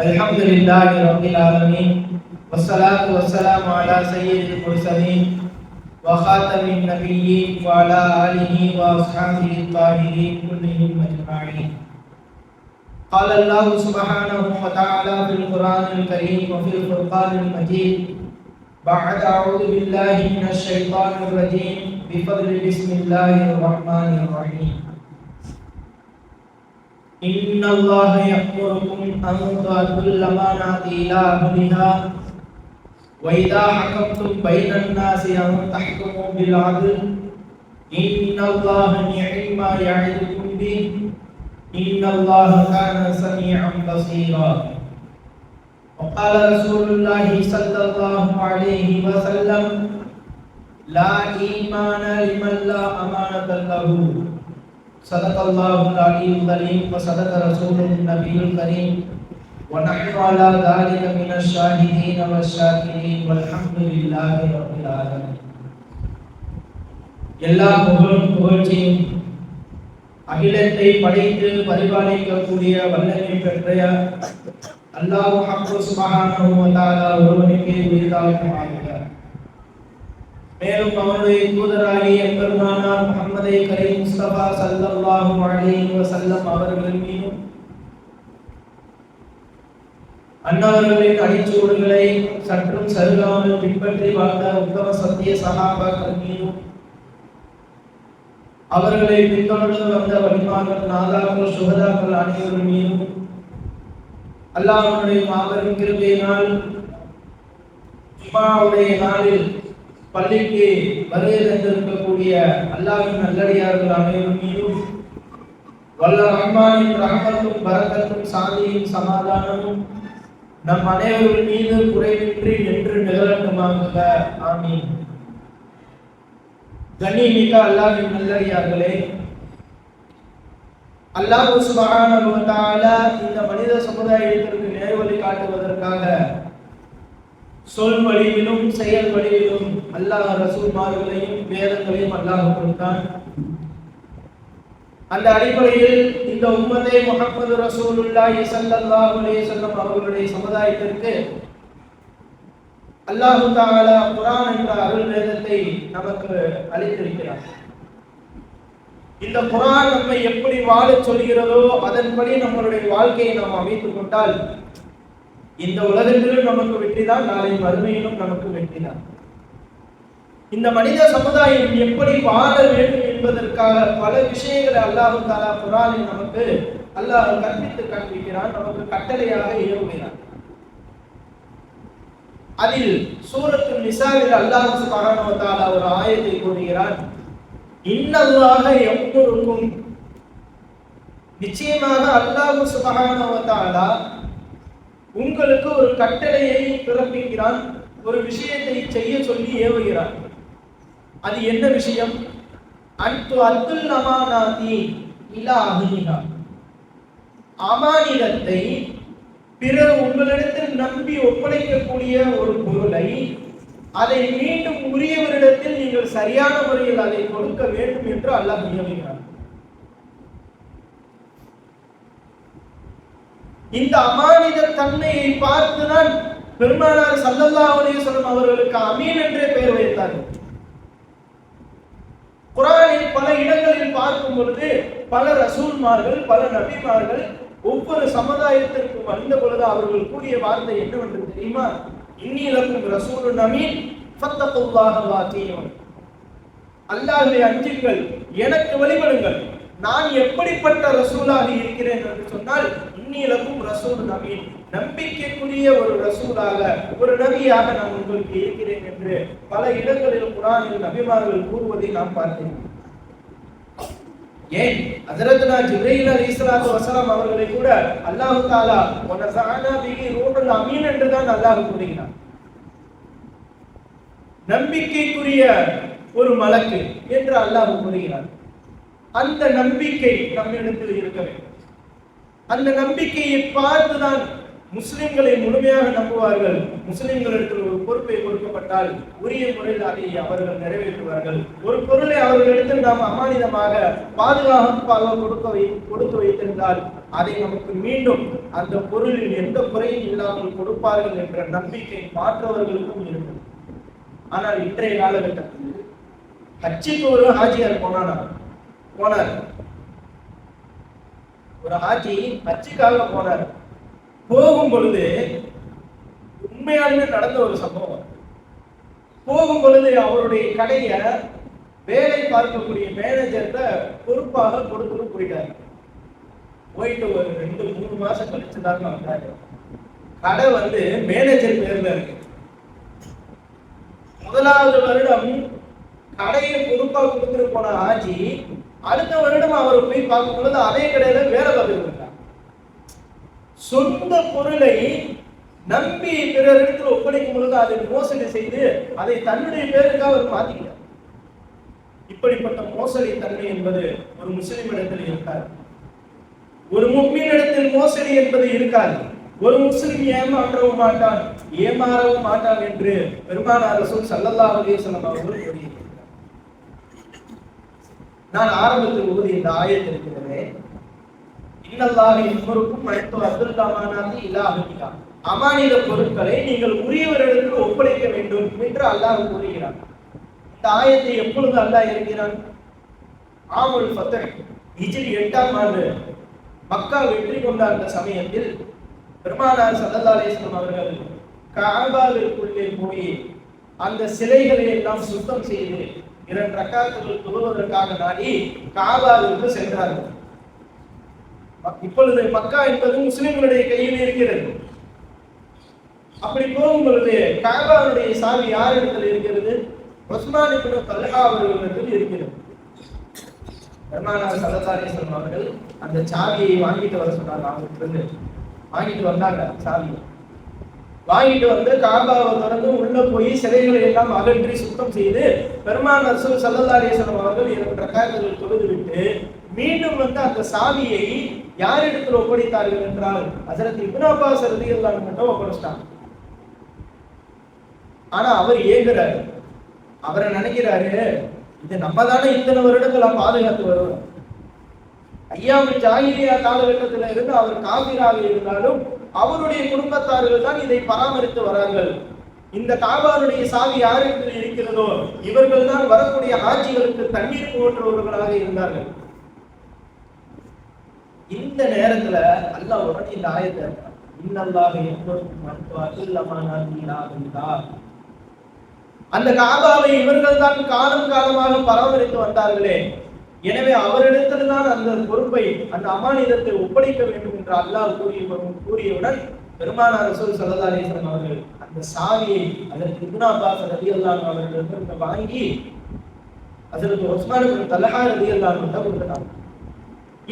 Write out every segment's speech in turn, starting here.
الحمد لله رب العالمين والصلاة والسلام على سيد المرسلين وخاتم النبيين وعلى آله وأصحابه الطاهرين كلهم أجمعين. قال الله سبحانه وتعالى في القرآن الكريم وفي الفرقان المجيد بعد أعوذ بالله من الشيطان الرجيم بفضل بسم الله الرحمن الرحيم. إن الله يأمركم أن تؤدوا الأمانات إلى أهلها وإذا حكمتم بين الناس أن تحكموا بالعدل إن الله نعم ما يعظكم به إن الله كان سميعا بصيرا. وقال رسول الله صلى الله عليه وسلم لا إيمان لمن لا أمانة له. صدق الله العلي العظيم وصدق رسوله النبي الكريم ونحن على ذلك من الشاهدين والشاكرين والحمد لله رب العالمين. எல்லா புகழ்ச்சியும் அகிலத்தை படைத்து பரிபாலிக்கக்கூடிய வல்லமை பெற்ற அல்லாஹ் சுப்ஹானஹு வ தஆலா ஒருவனுக்கே உரித்தாகுமாக. மேலும் அவருடைய தூதராகிய பெருமானார் முஹம்மது கரீம் முஸ்தபா ஸல்லல்லாஹு அலைஹி வஸல்லம் அவர்கள் மீதும் அன்னவர்களின் அடிச்சுவடுகளை சற்றும் சருகாமல் பின்பற்றி வாழ்ந்த உத்தம சத்திய சஹாபாக்கள் மீதும் அவர்களை பின்தொடர்ந்து வந்த வலிமார்கள் நாதாக்கள் சுகதாக்கள் அனைவர்கள் மீதும் அல்லாஹ்வுடைய மாபெரும் கிருபையினால் ஜும்ஆவுடைய நாளில் பள்ளிக்கு வருகை தந்திருக்கக்கூடிய அல்லாஹ்வின் நல்லடியார்கள் அனைவரும் மீதும் வல்ல ரஹ்மானின் ரஹ்மத்தும் பரக்கத்தும் சாந்தியும் சமாதானமும் நம் அனைவர்கள் மீது குறைவின்றி நின்று நிகழட்டுமாக. ஆமீன். கண்ணியமிக்க அல்லாஹ்வின் நல்லடியார்களே, அல்லாஹ் சுப்ஹானஹு வ தஆலா இந்த மனித சமுதாயத்திற்கு நேர்வழி காட்டுவதற்காக சொல் வழியிலும் செயல் வழியிலும் அல்லாஹ் ரசூல்மார்களையும் வேதங்களையும் அல்லாஹ் கொடுத்தான். அந்த அடிப்படையில் இந்த உம்மதே முஹம்மது ரசூலுல்லாஹி ஸல்லல்லாஹு அலைஹி வஸல்லம் அவர்களுடைய சமுதாயத்திற்கு அல்லாஹ் தஆலா குர்ஆன் என்ற அருள் வேதத்தை நமக்கு அளித்திருக்கிறார். இந்த குர்ஆன் நம்மை எப்படி வாழச் சொல்கிறதோ அதன்படி நம்மளுடைய வாழ்க்கையை நாம் அமைத்துக் கொண்டால் இந்த உலகத்திலும் நமக்கு வெற்றிதான், நாளை மறுமையிலும் நமக்கு வெற்றிதான். இந்த மனித சமுதாயம் எப்படி வாழ வேண்டும் என்பதற்காக பல விஷயங்களை அல்லாஹ் தஆலா குர்ஆனில் நமக்கு அல்லாஹ் கற்பித்து காண்பிக்கிறான், நமக்கு கட்டளையாக ஏவுகிறான். அதில் சூரத்துல் நிசாவில் அல்லாஹ் சுப்ஹானஹு வ தஆலா ஒரு ஆயத்தை கூறுகிறான். இன்னல்லாஹ யம்குருக்கும், நிச்சயமாக அல்லாஹ் சுப்ஹானஹு வ தஆலா உங்களுக்கு ஒரு கட்டளையை பிறப்பிக்கிறான், ஒரு விஷயத்தை செய்ய சொல்லி ஏவுகிறான். அது என்ன விஷயம்? அன்து அத்துல் அமானாதி இலா அஹ்லிஹா, அமானிதத்தை பிறர் உங்களிடத்தில் நம்பி ஒப்படைக்கக்கூடிய ஒரு பொருளை அதை மீண்டும் உரியவரிடத்தில் நீங்கள் சரியான முறையில் அதை கொடுக்க வேண்டும் என்று அல்லாஹ் நியமிக்கிறான். இந்த அமானித தன்மையை பார்த்துதான் பெருமானார் ஸல்லல்லாஹு அலைஹி வஸல்லம் அவர்களுக்கு அமீன் என்றே பெயர் வைத்தார்கள். குர்ஆனில் பல இடங்களில் பார்க்கும் பொழுது பல ரசூல்மார்கள் பல நபிமார்கள் ஒவ்வொரு சமுதாயத்திற்கு வந்த பொழுது அவர்கள் கூறிய வார்த்தை என்னவென்று தெரியுமா? இன்னி லக்கும் ரசூலுன் அமீன் ஃபத்தகுல்லாஹ வ அத்தீயூன். அல்லாஹ்வை அஞ்சுங்கள், எனக்கு வழிபடுங்கள். நான் எப்படிப்பட்ட ரசூலாக இருக்கிறேன் என்று சொன்னால் இன்னி லக்கும் ரசூலுன் அமீன், நம்பிக்கைக்குரிய ஒரு ரசூலாக ஒரு நபியாக நான் உங்களுக்கு இருக்கிறேன் என்று பல இடங்களில் குர்ஆனில் நபிமார்கள் கூறுவதை நாம் பார்த்தோம். ஏன் ஹஜ்ரத்னா ஜிப்ரீல் அலைஹிஸ்ஸலாத்து வஸலாம் அவர்களை கூட அல்லாஹ் தஆலா வனஸஅனா பிஹி ரூஹுல் அமீன் என்று தான் அல்லாஹ் கூறுகிறார். நம்பிக்கைக்குரிய ஒரு மலக்கு என்று அல்லாஹ் கூறுகிறார். அந்த நம்பிக்கை நம்மிடத்தில் இருக்க வேண்டும். அந்த நம்பிக்கையை பார்த்துதான் முஸ்லிம்களை முழுமையாக நம்புவார்கள். முஸ்லிம்களுக்கு ஒரு பொறுப்பை கொடுக்கப்பட்டால் உரிய முறையில் அதை அவர்கள் நிறைவேற்றுவார்கள். ஒரு பொருளை அவர்களிடத்தில் நாம் அமானிதமாக பாதுகாப்பாக கொடுத்து வைத்திருந்தால் அதை நமக்கு மீண்டும் அந்த பொருளில் எந்த குறையும் இல்லாமல் கொடுப்பார்கள் என்ற நம்பிக்கை மாற்றவர்களுக்கும் இருக்கும். ஆனால் இன்றைய காலகட்டத்தில் ஹஜ்ஜுக்கு ஒரு ஹாஜியார் போனார். ஒரு ஹாஜி ஹஜ்ஜுக்காக போனார். போகும் பொழுது உண்மையாலுமே நடந்த ஒரு சம்பவம். போகும் பொழுது அவருடைய கடையை வேலை பார்க்கக்கூடிய மேனேஜர்கிட்ட பொறுப்பாக கொடுத்துட்டு போயிட்டாரு. போயிட்டு ஒரு 2-3 மாசம் கழிச்சுதாங்க வந்தாரு. கடை மேனேஜர் பேர்ல இருக்கு. முதலாவது வருடம் கடையை பொறுப்பா கொடுத்துட்டு போன ஆஜி அடுத்த வருடம் அவர் போய் பார்க்கும் பொழுது அதே கடையில வேலை பார்த்துட்டு இருந்தார். சொந்த பொருளை நம்பி பிறரிடத்தில் ஒப்படைக்கும் பொழுது அதை மோசடி செய்து அதை தன்னுடைய பேருக்காக அவர் மாத்திக்கிறார். இப்படிப்பட்ட மோசடி தன்மை என்பது ஒரு முஸ்லிம் இடத்தில் இருக்காது. ஒரு முஃமின் இடத்தில் மோசடி என்பது இருக்காது. ஒரு முஸ்லிம் ஏமாற்றவும் மாட்டான், ஏமாறவும் மாட்டான் என்று பெருமானார் ரசூல் ஸல்லல்லாஹு அலைஹி வஸல்லம் அவர்கள் கூறியிருக்கிறார். நான் ஆரம்பத்தில் ஓதிய இந்த ஆயத் இருக்கிறதே, இன்னல்லாஹ யம்ருக்கும் அன் அத்துல் அமானாத்தி இலா அஹ்லிஹா, அமானித பொருட்களை நீங்கள் உரியவர்களுக்கு ஒப்படைக்க வேண்டும் என்று அல்லாஹ் கூறுகிறார். இந்த ஆயத்தை எப்பொழுது அல்லாஹ் இறக்கிறான்? ஆமுல் ஃபத்ர் ஹிஜ்ரி 8ஆம் ஆண்டு மக்கா வெற்றி கொண்ட அந்த சமயத்தில் பெருமானார் ஸல்லல்லாஹு அலைஹி வஸல்லம் அவர்கள் கஅபாவிற்குள்ளே போய் அந்த சிலைகளை எல்லாம் சுத்தம் செய்து 2 ரக்காத்துகள் தொழுவதற்காக நாடி கஅபாவிற்கு சென்றார்கள். இப்பொழுது மக்கா என்பது முஸ்லிம்களுடைய கையில் இருக்கிறது. அப்படி போகும் பொழுது கஅபாவுடைய சாவி யாரிடத்தில் இருக்கிறது? உஸ்மான் இப்னு தல்ஹா அவர்களிடத்தில் இருக்கிறது. பெருமானார் ஸல்லல்லாஹு அலைஹி வஸல்லம் அவர்கள் அந்த சாவியை வாங்கிட்டு வர சொன்னாங்க. அவங்களுக்கு வாங்கிட்டு வந்தாங்க. சாவியை வாங்கிட்டு வந்து கஅபாவை திறந்து உள்ள போய் சிலைகளை எல்லாம் அகற்றி சுத்தம் செய்து பெருமானார் ரசூல் ஸல்லல்லாஹு அலைஹி வஸல்லம் அவர்கள் 2 ரக்காத்துகள் தொழுது விட்டு மீண்டும் அந்த சாவியை யாரிடத்தில் ஒப்படைத்தார்கள் என்றால் ஹஜ்ரத் இப்னு அப்பாஸ் ரலியல்லாஹு அன்ஹு ஒப்படைச்சாங்க. ஆனா அவர் ஏங்குறாரு. அவரை நினைக்கிறாரு, இது நம்ம தானே இத்தனை வருடங்களா பாதுகாத்து வருவோம். ஐயாவுடைய ஜாஹிலியா காலகட்டத்தில் இருந்து அவர் காபிராக இருந்தாலும் அவருடைய குடும்பத்தார்கள் தான் இதை பராமரித்து வரார்கள். இந்த கஅபாவுடைய சாவி யாரிடத்தில் இருக்கிறதோ இவர்கள் தான் வரக்கூடிய ஹாஜிகளுக்கு தண்ணீர் போற்றுபவர்களாக இருந்தார்கள். இந்த நேரத்துல அல்லாஹ் உடனே இந்த ஆயத்தை இன்னல்லாஹ யம்ருக்கும் அன் துஅத்துல் அமானாத்தி இலா அஹ்லிஹா, அந்த கஅபாவை இவர்கள் தான் காலம் காலமாக பராமரித்து வந்தார்களே, எனவே அவரிடத்தில் தான் அந்த பொறுப்பை அந்த அமானிதத்தை ஒப்படைக்க வேண்டும் என்று அல்லாஹ் கூறியவுடன் பெருமானார் ரசூல் ஸல்லல்லாஹு அலைஹி வஸல்லம் அவர்கள் அந்த சாவியை அதற்கு இப்னு அப்பாஸ் ரலியல்லாஹு அன்ஹு அவர்களிடம் வாங்கி ஹஜ்ரத் உஸ்மான் இப்னு தல்ஹா ரலியல்லாஹு அன்ஹு கொடுத்தாங்க.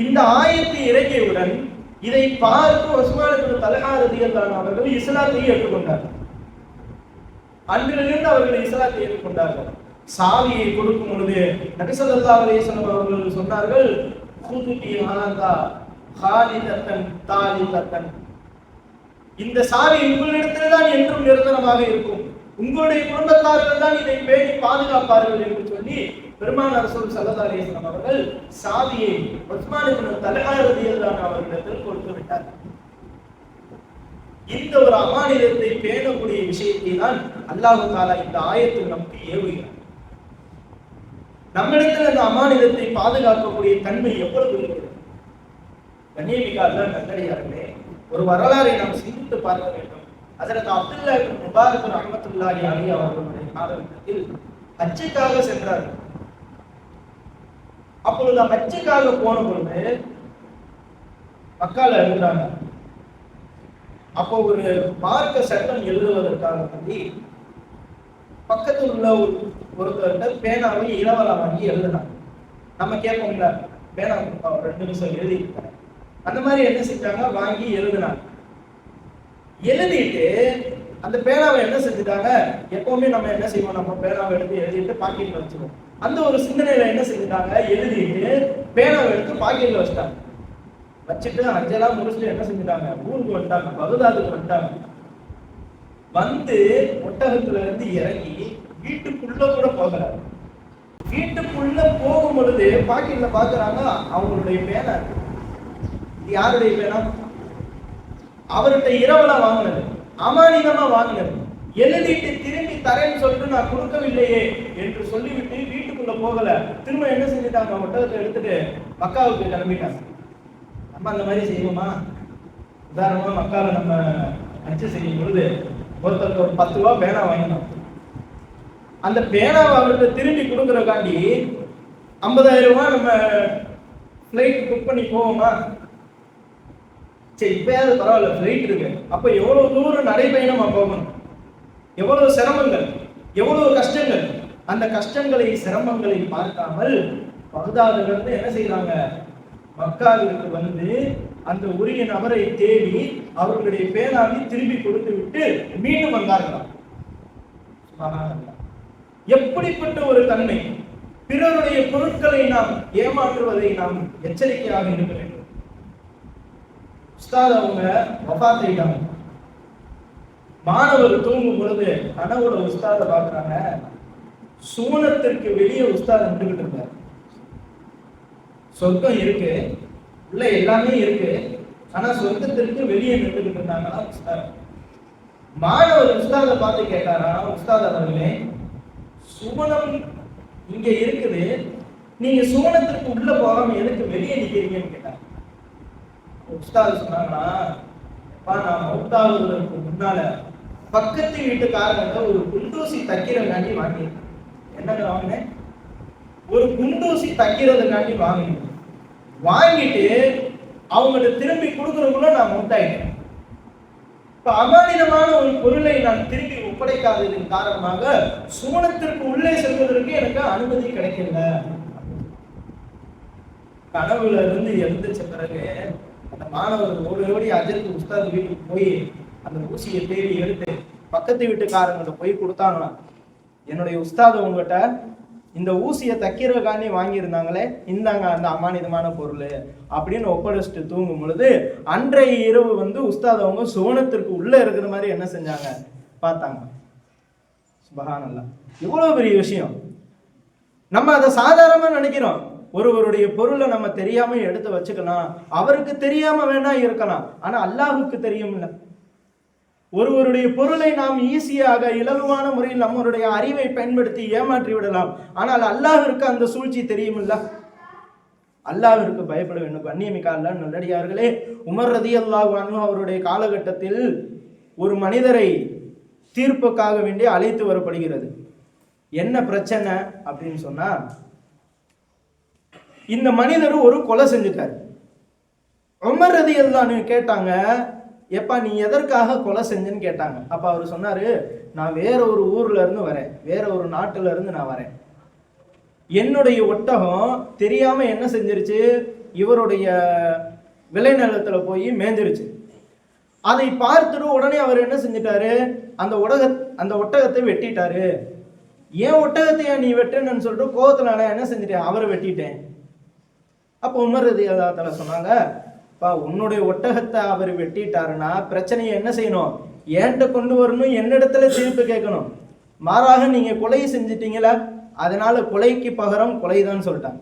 இந்த ஆயத்து இறங்கியவுடன் இதை பார்த்து உஸ்மான் இப்னு தல்ஹா ரலியல்லாஹு அன்ஹு அவர்கள் இஸ்லாத்தை ஏற்றுக்கொண்டார்கள். அன்றிலிருந்து அவர்கள் இஸ்லாத்தை ஏற்றுக்கொண்டார்கள். சாவியை கொடுக்கும் பொழுது நபி ஸல்லல்லாஹு அலைஹி வஸல்லம் அவர்கள் சொன்னார்கள், குதுபி ஹாதா ஹாலிதத்தன் தாலிதத்தன், இந்த சாவி உங்களிடத்தில் தான் என்றும் நிரந்தரமாக இருக்கும், உங்களுடைய குடும்பத்தார்கள் தான் இதை பேணி பாதுகாப்பார்கள் என்று சொல்லி பெருமானார் ரசூல் ஸல்லல்லாஹு அலைஹி வஸல்லம் அவர்கள் சாவியை உஸ்மான் இப்னு தல்ஹா ரலியல்லாஹு அன்ஹு அவர்களிடத்தில் கொடுத்து விட்டார்கள். இந்த ஒரு அமானிதத்தை பேணக்கூடிய விஷயத்தை தான் அல்லாஹ் தஆலா இந்த ஆயத்தில் நமக்கு ஏவுகிறார். நம்மிடத்தில் அந்த அமானிதத்தை பாதுகாக்கக்கூடிய தன்மை எவ்வளவு இருக்கிறது? கண்ணியமிக்க அல்லாஹ் நல்லடியார்களே, ஒரு வரலாறை நாம் சிந்தித்து பார்க்க வேண்டும். ஹஜ்ரத் அப்துல்லா இப்னு முபாரக் ரஹ்மத்துல்லாஹி அலைஹி அவர்களுடைய காலகட்டத்தில் ஹஜ்ஜுக்காக சென்றார்கள். அப்பொழுது ஹஜ்ஜுக்காக போன பொழுது மக்கால இருந்தாங்க. அப்போ ஒரு மார்க்க சட்டம் எழுதுவதற்காக வேண்டி பக்கத்தில் உள்ள ஒருத்தர்கிட்ட பேனாவை இளவலா வாங்கி எழுதினாங்க. நம்ம கேட்போம்ல, பேனா 2 நிமிஷம் எழுதி, அந்த மாதிரி என்ன செஞ்சாங்க, வாங்கி எழுதினாங்க. எழுதிட்டு அந்த பேனாவை என்ன செஞ்சுட்டாங்க, எப்பவுமே நம்ம என்ன செய்வோம், நம்ம பேனாவை எடுத்து எழுதிட்டு பாக்கெட்ல வச்சுருவோம். அந்த ஒரு சிந்தனையில என்ன செஞ்சுட்டாங்க, எழுதிட்டு பேனாவை எடுத்து பாக்கெட்ல வச்சுட்டாங்க. வச்சுட்டு ஹஜ்ஜெல்லாம் முடிச்சுட்டு என்ன செஞ்சுட்டாங்க, ஊருக்கு வந்துட்டாங்க, பகதாதுக்கு வந்துட்டாங்க. வந்து ஒட்டகத்துல இருந்து இறங்கி வீட்டுக்குள்ள கூட போகிறாரு. வீட்டுக்குள்ள போகும் பொழுது பாக்கெட்ல பாக்குறாங்க அவங்களுடைய பேனா. இது யாருடைய பேனா? அவர்கிட்ட இரவலா வாங்கினது, அமானிதமா வாங்கினது. எழுதிட்டு திரும்பி தரேன்னு சொல்லிட்டு நான் கொடுக்கவில்லையே என்று சொல்லிவிட்டு வீட்டுக்குள்ள போகல. திரும்ப என்ன செஞ்சுட்டாங்க? ஒட்டகத்தை எடுத்துட்டு மக்காவுக்கு கிளம்பிட்டாங்க. நம்ம அந்த மாதிரி செய்வோமா? உதாரணமா மக்கால நம்ம அச்சு செய்யும் பொழுது ஒருத்தருக்கு ஒரு 10 ரூபா பேனா வாங்கினோம். அந்த பேனாவை அவர்கிட்ட திரும்பி கொடுக்குறக்காண்டி 50,000 ரூபாய் நம்ம ஃபிளைட் புக் பண்ணி போவோமா? சரி, இப்பயாவது பரவாயில்ல, ஃபிளைட் இருக்கு. அப்ப எவ்வளவு தூரம் நடைபயணமா போகணும், எவ்வளவு சிரமங்கள், எவ்வளவு கஷ்டங்கள். அந்த கஷ்டங்களை சிரமங்களை பார்க்காமல் பகதாதிலிருந்து என்ன செய்யறாங்க? மக்காவிற்கு வந்து அந்த உரிய நபரை தேடி அவர்களுடைய பேனாவை திரும்பி கொடுத்து விட்டு மீண்டும் வந்தார்களாம். எப்படிப்பட்ட ஒரு தன்மை! பிறருடைய பொருட்களை நாம் ஏமாற்றுவதை நாம் எச்சரிக்கையாக இருக்க வேண்டும். உஸ்தாத் அவங்க வஃபாத் ஆயிட்டாங்க. மாணவர் தூங்கும் பொழுது கனவுல உஸ்தாத பாக்குறாங்க. சூனத்திற்கு வெளியே உஸ்தாத் நின்றுகிட்டு இருந்தார். சொர்க்கம் இருக்கு, உள்ள எல்லாமே இருக்கு, ஆனா சொர்க்கத்திற்கு வெளியே நின்றுகிட்டு இருந்தாங்களா உஸ்தாத். மாணவர் உஸ்தாத பார்த்து கேட்டாரா, உஸ்தாத் அவர்களே, சுவனம் இங்க இருக்குது, நீங்க சுவனத்திற்கு உள்ள போகாம எதுக்கு வெளியே நிக்கிறீங்கன்னு கேட்டார். உஸ்தாத் சொன்னாங்களா, நான் மௌத்தாவதற்கு முன்னால பக்கத்து வீட்டுக்காரங்க ஒரு குண்டூசி தைக்கிறதுக்காண்டி வாங்கினேன். என்னங்க வாங்கினேன்? ஒரு குண்டூசி தைக்கிறதுக்காண்டி வாங்கினேன். வாங்கிட்டு அவங்கள்ட்ட திரும்பி கொடுக்கறதுக்குள்ள நான் மௌத்தாயிட்டேன். இப்ப அமானிதமான ஒரு பொருளை நான் திரும்பி ஒப்படைக்காததன் காரணமாக சுவனத்திற்கு உள்ளே செல்வதற்கு எனக்கு அனுமதி கிடைக்கல. கனவுல இருந்து எழுந்திருச்ச பிறகு அந்த மாணவர்கள் ஓடி அஜருக்கு உஸ்தாத் வீட்டுக்கு போய் அந்த ஊசியை தேடி எடுத்து பக்கத்து வீட்டுக்காரங்கிட்ட போய் கொடுத்தாங்களா, என்னுடைய உஸ்தாது உங்ககிட்ட இந்த ஊசியை தைக்கிறதுக்காண்டி வாங்கியிருந்தாங்களே, இந்தாங்க அந்த அமானிதமான பொருள் அப்படின்னு ஒப்படைச்சிட்டு தூங்கும் பொழுது அன்றைய இரவு வந்து உஸ்தாத் அவங்க சுவனத்திற்கு உள்ள இருக்கிற மாதிரி என்ன செஞ்சாங்க? பார்த்தாங்க. சுப்ஹானல்லாஹ், இவ்வளவு பெரிய விஷயம். நம்ம அதை சாதாரணமா நினைக்கிறோம். ஒருவருடைய பொருளை நம்ம தெரியாம எடுத்து வச்சுக்கலாம், அவருக்கு தெரியாம வேணா இருக்கலாம், ஆனா அல்லாஹுக்கு தெரியும்ல. ஒருவருடைய பொருளை நாம் ஈஸியாக இலகுவான முறையில் நம்மளுடைய அறிவை பயன்படுத்தி ஏமாற்றி விடலாம், ஆனால் அல்லாஹ்விற்கு அந்த சூழ்ச்சி தெரியுமில்ல. அல்லாஹ்விற்கு பயப்பட வேண்டும். கண்ணியமிக்க அல்லாஹ் நல்லடியார்களே, உமர் ரலியல்லாஹு அன்ஹு அவருடைய காலகட்டத்தில் ஒரு மனிதரை தீர்ப்புக்காக வேண்டி அழைத்து வரப்படுகிறது. என்ன பிரச்சனை அப்படின்னு சொன்னா, இந்த மனிதர் ஒரு கொலை செஞ்சுட்டார். உமர் ரலியல்லாஹு அன்ஹு கேட்டாங்க, எப்பா நீ எதற்காக கொலை செஞ்சேன்னு கேட்டாங்க. அப்ப அவர் சொன்னாரு, நான் வேற ஒரு ஊர்ல இருந்து வரேன், வேற ஒரு நாட்டுல இருந்து நான் வரேன். என்னுடைய ஒட்டகம் தெரியாம என்ன செஞ்சிருச்சு, இவருடைய விளைநிலத்துல போய் மேய்ஞ்சிருச்சு. அதை பார்த்துட்டு உடனே அவர் என்ன செஞ்சிட்டாரு, அந்த ஒட்டகத்தை வெட்டிட்டாரு. ஏன் ஒட்டகத்தையா நீ வெட்டுன்னு சொல்லிட்டு கோவத்துல நான் என்ன செஞ்சிட்டேன், அவரை வெட்டிட்டேன். அப்போ உமர் ரலியல்லாஹு தஆலா சொன்னாங்க, உன்னுடைய ஒட்டகத்தை அவர் வெட்டிட்டாருன்னா பிரச்சனையை என்ன செய்யணும், ஏன்ட்ட கொண்டு வரணும், என்னிடத்துல தீர்ப்பு கேட்கணும். மாறாக நீங்க கொலை செஞ்சிட்டீங்களா, அதனால கொலைக்கு பகரம் கொலைதான் சொல்லிட்டாங்க.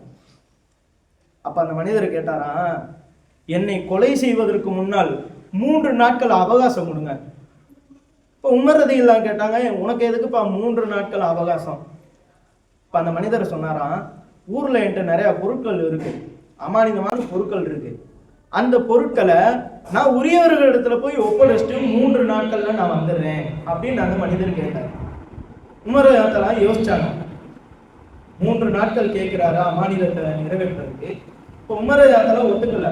அப்ப அந்த மனிதர் கேட்டாராம், என்னை கொலை செய்வதற்கு முன்னால் 3 நாட்கள் அவகாசம் கொடுங்க. இப்போ உமர் ரலியல்லாஹு கேட்டாங்க, உனக்கு எதுக்குப்பா 3 நாட்கள் அவகாசம்? இப்ப அந்த மனிதர் சொன்னாராம், ஊர்ல என்கிட்ட நிறைய பொருட்கள் இருக்கு, அமானிதமான பொருட்கள் இருக்கு, அந்த பொருட்களை நான் உரியவர்கள் இடத்துல போய் ஒப்படைச்சிட்டு 3 நாட்கள்ல நான் வந்துடுறேன் அப்படின்னு அந்த மனிதர் கேட்டார். உமர் ரலியல்லாஹு யோசிச்சாங்க, 3 நாட்கள் கேட்கிறாரா அமானிதத்தை நிறைவேற்றுறதுக்கு. இப்போ உமர் ரலியல்லாஹு ஒத்துக்கல.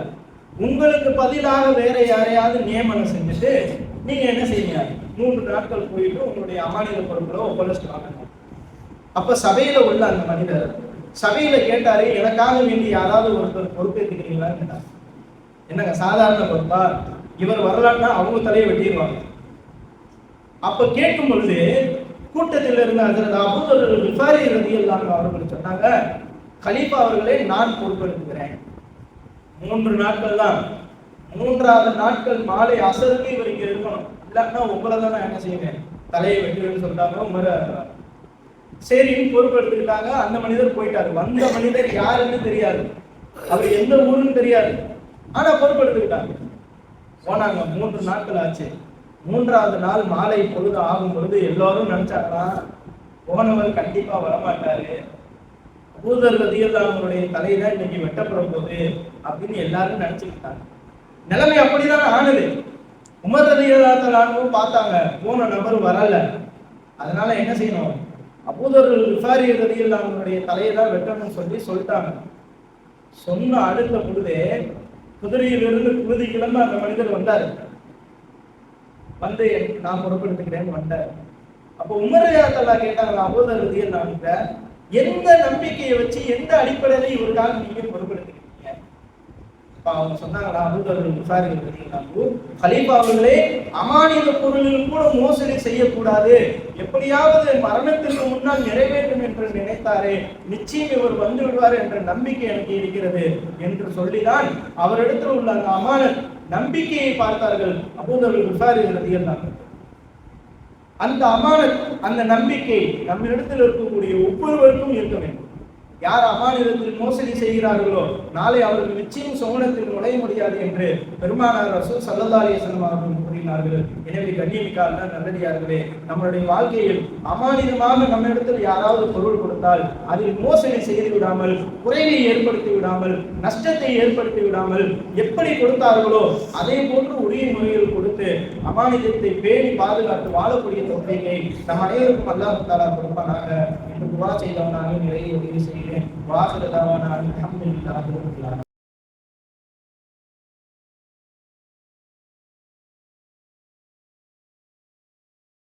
உங்களுக்கு பதிலாக வேற யாரையாவது நியமனம் செஞ்சுட்டு நீங்க என்ன செய்யுங்க, 3 நாட்கள் போயிட்டு உங்களுடைய அமானித பொருட்களை ஒப்படைச்சிட்டு வாங்க. அப்ப சபையில உள்ள அந்த மனிதர் சபையில கேட்டாரு, எனக்காக வேண்டி யாராவது ஒருத்தர் பொறுப்பேற்றுக்கிறீங்களான்னு கேட்டார். என்னங்க சாதாரண பொறுப்பா, இவர் வரலான்னா அவங்க தலையை வெட்டிடுவாங்க. அப்ப கேட்கும் பொழுது கூட்டத்தில் இருந்த ஹஜ்ரத் அபூதர் கிஃபாரி ரலியல்லாஹு அன்ஹு அவர்கள் சொன்னாங்க, கலீஃபா அவர்களே, நான் பொறுப்பெடுக்கிறேன். 3 நாட்கள் தான், 3வது நாட்கள் மாலை அசருக்கு இவர் இங்க இருக்கணும், இல்லைன்னா உங்களை தான் நான் என்ன செய்வேன், தலையை வெட்டுவேன்னு சொல்லிட்டாங்க. உமர் சரின்னு பொறுப்பெடுத்துக்கிட்டாங்க. அந்த மனிதர் போயிட்டாரு. வந்த மனிதர் யாருன்னு தெரியாது, அவர் எந்த ஊருன்னு தெரியாது. ஆனா பொறுப்பெடுத்துக்கிட்டாங்க. போனாங்க. 3 நாட்கள் ஆச்சு. 3வது நாள் மாலை பொழுது ஆகும் பொழுது எல்லாரும் நினைச்சாங்களாம், போனவர் கண்டிப்பா வரமாட்டாரு, அபூதர் ரலியல்லாஹு அவங்களுடைய தலைதான் இன்னைக்கு வெட்டப்பட போகுது அப்படின்னு எல்லாரும் நினைச்சுக்கிட்டாங்க. நிலைமை அப்படிதான் ஆனது. உமர் ரலியல்லாஹு அன்ஹு பார்த்தாங்க, போன நபர் வரல. அதனால என்ன செய்யணும், அபூதர் கிஃபாரி ரலியல்லாஹு அவங்களுடைய தலையை தான் வெட்டணும்னு சொல்லிட்டாங்க. சொன்ன அடுத்த பொழுதே குதிரையிலிருந்து குருதி கிளம்ப அந்த மனிதர் வந்தாரு. வந்து நான் பொறுப்பெடுத்துக்கிறேன்னு வந்தார். அப்போ உமர் ரலியல்லாஹு கேட்டாங்க, அபூதர் ரலியல்லாஹு அன்ஹு எந்த நம்பிக்கையை வச்சு எந்த அடிப்படையில இவருக்காக நீங்க பொறுப்பெடுத்துக்கிறீங்க? அவங்க சொன்னாங்களா, அபூதர் கிஃபாரி ரலியல்லாஹு அன்ஹு, கலீஃபா அவர்களே, அமானித பொருளில் கூட மோசடி செய்யக்கூடாது, எப்படியாவது மரணத்திற்கு முன்னால் நிறைவேற்றும் என்று நினைத்தாரே, நிச்சயம் இவர் வந்து விடுவார் என்ற நம்பிக்கை எனக்கு இருக்கிறது என்று சொல்லிதான் அவரிடத்தில் உள்ள அந்த அமானத் நம்பிக்கையை பார்த்தார்கள் அபூதர் கிஃபாரி ரலியல்லாஹு அன்ஹு. அந்த அமானத், அந்த நம்பிக்கை நம்மிடத்தில் இருக்கக்கூடிய ஒவ்வொருவருக்கும் இருக்க வேண்டும். யார் அமானிதத்தில் மோசடி செய்கிறார்களோ நாளை அவர்கள் நிச்சயம் சுவனத்தில் நுழைய முடியாது என்று பெருமானார் ரசூல் ஸல்லல்லாஹு அலைஹி வஸல்லம் அவர்கள் கூறினார்கள். எனவே கண்ணியமிக்க நல்லடியார்களே, நம்மளுடைய வாழ்க்கையில் அமானிதமாக நம்மிடத்தில் யாராவது பொருள் கொடுத்தால் அதில் மோசடி செய்து விடாமல், குறைவை ஏற்படுத்தி விடாமல், நஷ்டத்தை ஏற்படுத்தி விடாமல், எப்படி கொடுத்தார்களோ அதே போன்று உரிய முறையில் கொடுத்து அமானிதத்தை பேணி பாதுகாத்து வாழக்கூடிய தௌஃபீகை நம் அனைவருக்கும் அல்லாஹ் தஆலா கொடுப்பானாக என்று துஆ செய்தவனாக நிறைய உதவி செய்கிறேன். வாஹிரு தஅவானா அல்ஹம்துலில்லாஹி ரப்பில் ஆலமீன்.